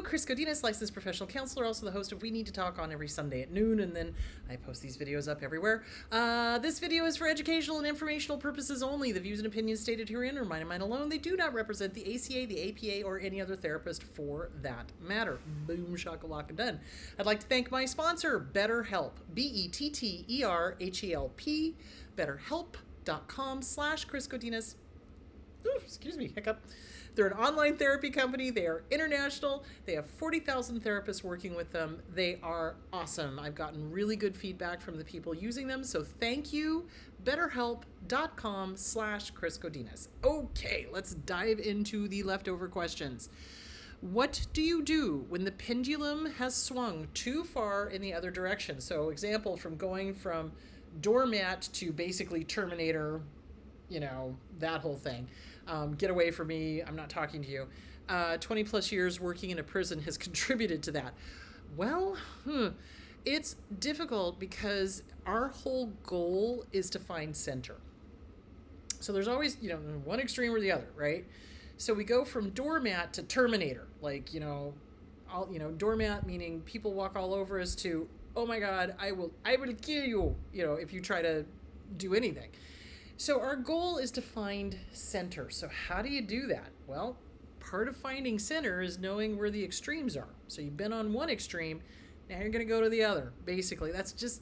Chris Godinez, licensed professional counselor, also the host of We Need to Talk on every Sunday at noon, and then I post these videos up everywhere. This video is for educational and informational purposes only. The views and opinions stated herein are mine and mine alone. They do not represent the ACA, the APA, or any other therapist for that matter. Boom, shakalaka, done. I'd like to thank my sponsor, BetterHelp, BetterHelp, betterhelp.com/Chris Godinez. Ooh, excuse me, hiccup. They're an online therapy company. They are international. They have 40,000 therapists working with them. They are awesome. I've gotten really good feedback from the people using them. So thank you. BetterHelp.com/Chris Godinez. Okay, let's dive into the leftover questions. What do you do when the pendulum has swung too far in the other direction? So example, from going from doormat to basically Terminator, that whole thing. Get away from me. I'm not talking to you. 20 plus years working in a prison has contributed to that. Well, it's difficult because our whole goal is to find center. So there's always, one extreme or the other, right? So we go from doormat to Terminator, doormat meaning people walk all over us to, oh my God, I will kill you, if you try to do anything. So our goal is to find center. So how do you do that? Well, part of finding center is knowing where the extremes are. So you've been on one extreme, now you're going to go to the other. Basically, that's just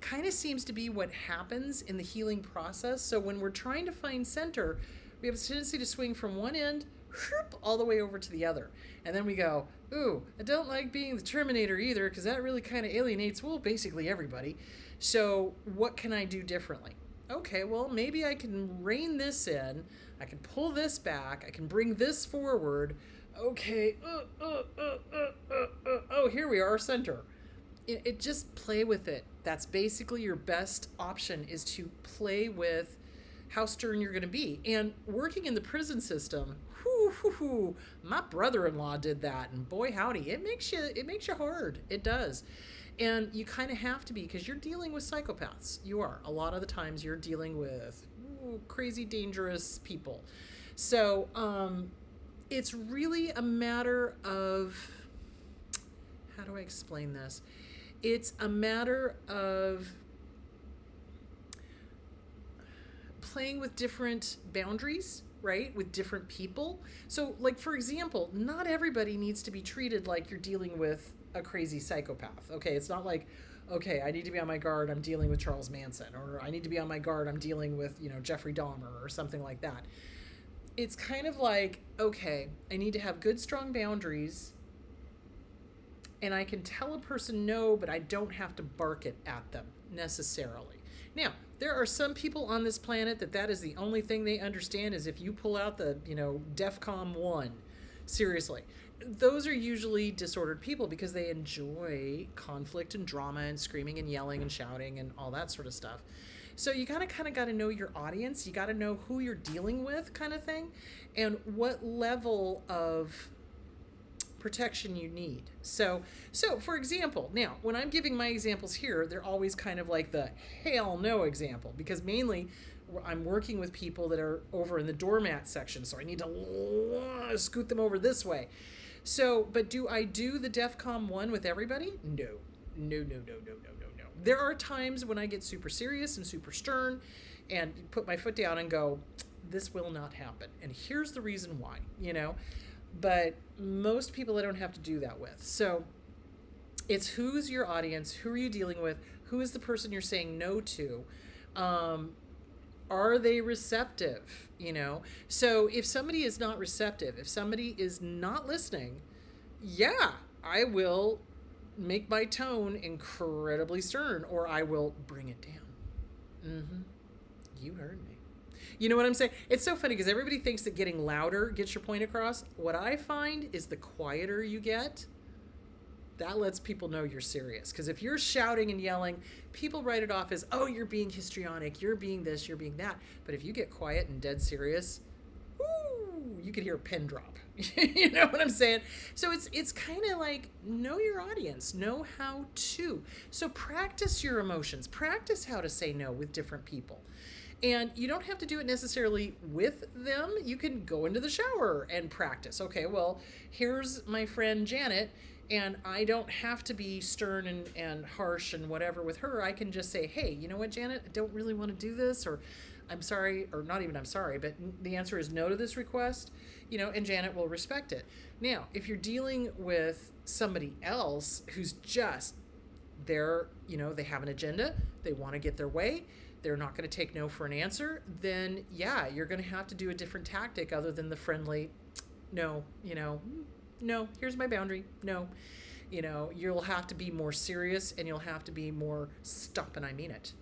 kind of seems to be what happens in the healing process. So when we're trying to find center, we have a tendency to swing from one end all the way over to the other. And then we go, ooh, I don't like being the Terminator either, because that really kind of alienates, basically everybody. So what can I do differently? Okay, well, maybe I can rein this in. I can pull this back. I can bring this forward. Okay. Oh, here we are, center. It just play with it. That's basically your best option, is to play with how stern you're going to be. And working in the prison system, my brother-in-law did that, and boy howdy, it makes you hard. It does. And you kind of have to be, because you're dealing with psychopaths. You are. A lot of the times you're dealing with crazy, dangerous people. So it's really a matter of, how do I explain this? It's a matter of playing with different boundaries, right? With different people. So, for example, not everybody needs to be treated like you're dealing with a crazy psychopath. Okay, it's not like, okay, I need to be on my guard, I'm dealing with Charles Manson, or I need to be on my guard, I'm dealing with, Jeffrey Dahmer or something like that. It's kind of like, okay, I need to have good, strong boundaries, and I can tell a person no, but I don't have to bark it at them necessarily. Now, there are some people on this planet that is the only thing they understand, is if you pull out the, DEFCON 1, seriously. Those are usually disordered people because they enjoy conflict and drama and screaming and yelling and shouting and all that sort of stuff. So you kind of got to know your audience. You got to know who you're dealing with, kind of thing, and what level of protection you need. So for example, now when I'm giving my examples here, they're always kind of like the hell no example, because mainly I'm working with people that are over in the doormat section, so I need to scoot them over this way. So, but do I do the DEFCON 1 with everybody? No. There are times when I get super serious and super stern and put my foot down and go, this will not happen. And here's the reason why, But most people I don't have to do that with. So it's who's your audience, who are you dealing with, who is the person you're saying no to, are they receptive, So if somebody is not receptive, if somebody is not listening, yeah, I will make my tone incredibly stern, or I will bring it down. You heard me. You know what I'm saying? It's so funny because everybody thinks that getting louder gets your point across. What I find is the quieter you get, that lets people know you're serious. Because if you're shouting and yelling, people write it off as, oh, you're being histrionic, you're being this, you're being that. But if you get quiet and dead serious, whoo, you could hear a pin drop. You know what I'm saying? So it's kind of like, know your audience, know how to. So practice your emotions, practice how to say no with different people. And you don't have to do it necessarily with them. You can go into the shower and practice. Okay, well, here's my friend Janet, and I don't have to be stern and harsh and whatever with her. I can just say, hey, you know what, Janet, I don't really want to do this, or I'm sorry, or not even I'm sorry, but the answer is no to this request, and Janet will respect it. Now, if you're dealing with somebody else who's just, they have an agenda, they want to get their way, they're not going to take no for an answer, then yeah, you're going to have to do a different tactic other than the friendly, no, no, here's my boundary, no. You'll have to be more serious, and you'll have to be more stop and I mean it.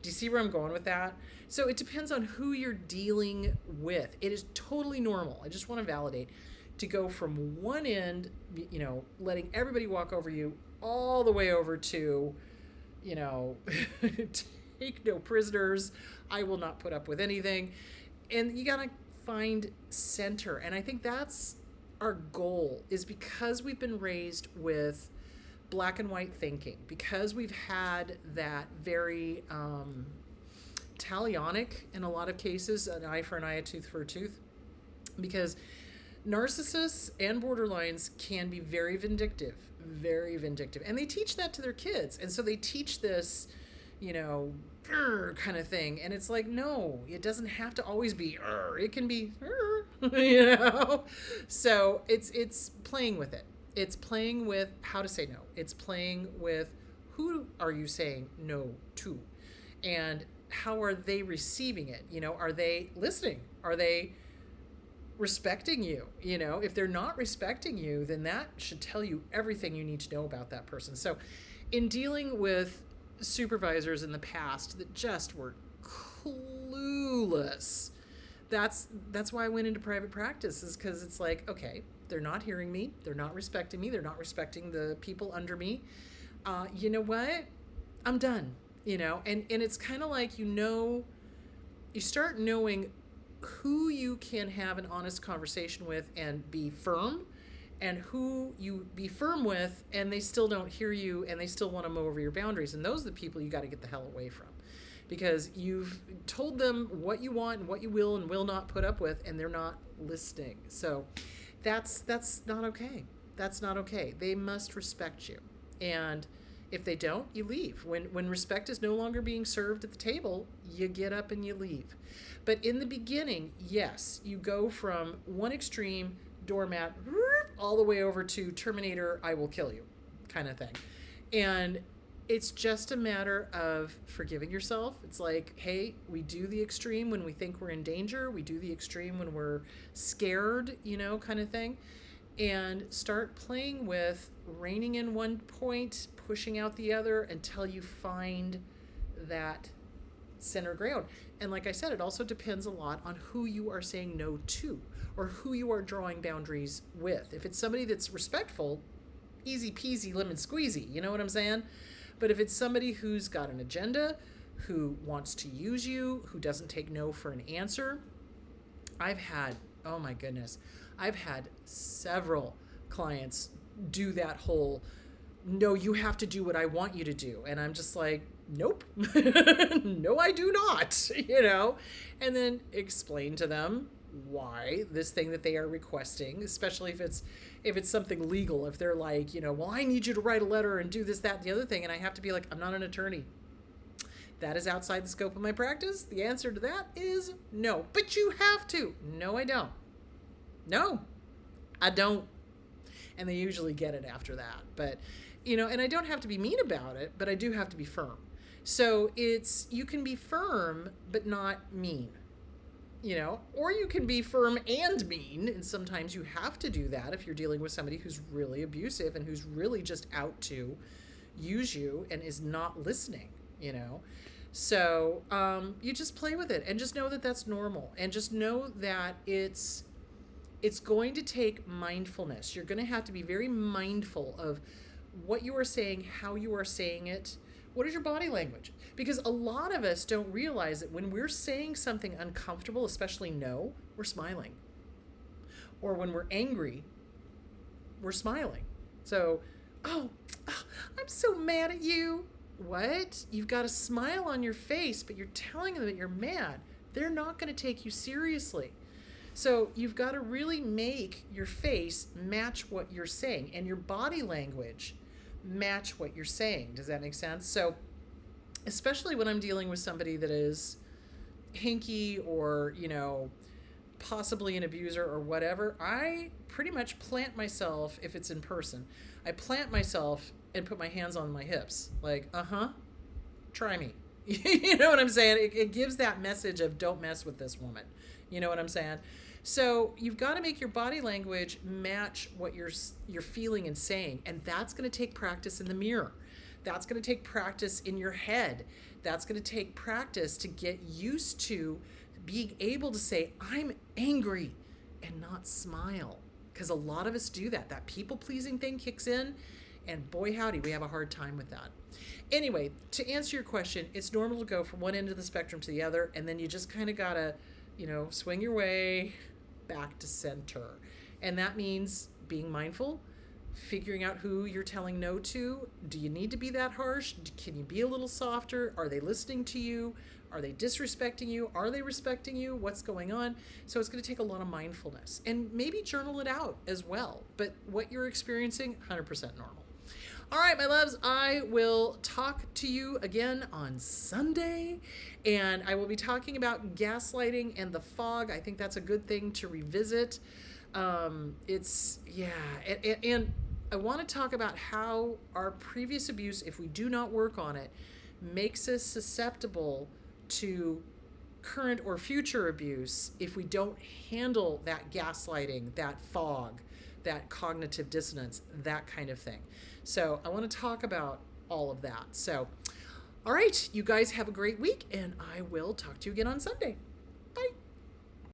Do you see where I'm going with that? So it depends on who you're dealing with. It is totally normal. I just want to validate to go from one end, letting everybody walk over you, all the way over to, take no prisoners. I will not put up with anything. And you got to find center. And I think that's our goal, is because we've been raised with black and white thinking, because we've had that very talionic, in a lot of cases, an eye for an eye, a tooth for a tooth, because narcissists and borderlines can be very vindictive, and they teach that to their kids. And so they teach this, kind of thing. And it's like, no, it doesn't have to always be, it can be, so it's playing with it. It's playing with how to say no. It's playing with who are you saying no to, and how are they receiving it? Are they listening? Are they respecting you? If they're not respecting you, then that should tell you everything you need to know about that person. So in dealing with supervisors in the past that just were clueless, that's why I went into private practice, is because it's like, okay, they're not hearing me, they're not respecting me, they're not respecting the people under me. You know what? I'm done. And it's kind of like, you start knowing who you can have an honest conversation with and be firm, and who you be firm with and they still don't hear you and they still want to mow over your boundaries. And those are the people you got to get the hell away from, because you've told them what you want and what you will and will not put up with, and they're not listening. So that's not okay. That's not okay. They must respect you. And if they don't, you leave. When respect is no longer being served at the table, you get up and you leave. But in the beginning, yes, you go from one extreme, doormat, all the way over to Terminator, I will kill you kind of thing. And it's just a matter of forgiving yourself. It's like, hey, we do the extreme when we think we're in danger. We do the extreme when we're scared, kind of thing. And start playing with reining in one point, pushing out the other until you find that center ground. And like I said, it also depends a lot on who you are saying no to, or who you are drawing boundaries with. If it's somebody that's respectful, easy peasy lemon squeezy, you know what I'm saying? But if it's somebody who's got an agenda, who wants to use you, who doesn't take no for an answer, I've had several clients do that whole, no, you have to do what I want you to do. And I'm just like, nope, no, I do not, and then explain to them why this thing that they are requesting, especially if it's something legal, if they're like, well, I need you to write a letter and do this, that, and the other thing. And I have to be like, I'm not an attorney. That is outside the scope of my practice. The answer to that is no. But you have to. No, I don't. No, I don't. And they usually get it after that. But, and I don't have to be mean about it, but I do have to be firm. So you can be firm, but not mean, or you can be firm and mean. And sometimes you have to do that if you're dealing with somebody who's really abusive and who's really just out to use you and is not listening, So you just play with it and just know that that's normal, and just know that it's going to take mindfulness. You're going to have to be very mindful of what you are saying, how you are saying it. What is your body language? Because a lot of us don't realize that when we're saying something uncomfortable, especially no, we're smiling. Or when we're angry, we're smiling. So, I'm so mad at you. What? You've got a smile on your face, but you're telling them that you're mad. They're not going to take you seriously. So you've got to really make your face match what you're saying and your body language match what you're saying. Does that make sense? So, especially when I'm dealing with somebody that is hinky or, possibly an abuser or whatever, I pretty much plant myself, if it's in person, I plant myself and put my hands on my hips. Like, try me. You know what I'm saying? It gives that message of don't mess with this woman. You know what I'm saying? So you've got to make your body language match what you're feeling and saying, and that's going to take practice in the mirror. That's going to take practice in your head. That's going to take practice to get used to being able to say, I'm angry, and not smile. Because a lot of us do that. That people pleasing thing kicks in, and boy, howdy, we have a hard time with that. Anyway, to answer your question, it's normal to go from one end of the spectrum to the other, and then you just kind of got to, swing your way back to center. And that means being mindful, figuring out who you're telling no to. Do you need to be that harsh? Can you be a little softer? Are they listening to you? Are they disrespecting you? Are they respecting you? What's going on? So it's going to take a lot of mindfulness, and maybe journal it out as well. But what you're experiencing, 100% normal. All right, my loves, I will talk to you again on Sunday, and I will be talking about gaslighting and the fog. I think that's a good thing to revisit. And I want to talk about how our previous abuse, if we do not work on it, makes us susceptible to current or future abuse if we don't handle that gaslighting, that fog, that cognitive dissonance, that kind of thing. So I want to talk about all of that. So, all right, you guys have a great week, and I will talk to you again on Sunday.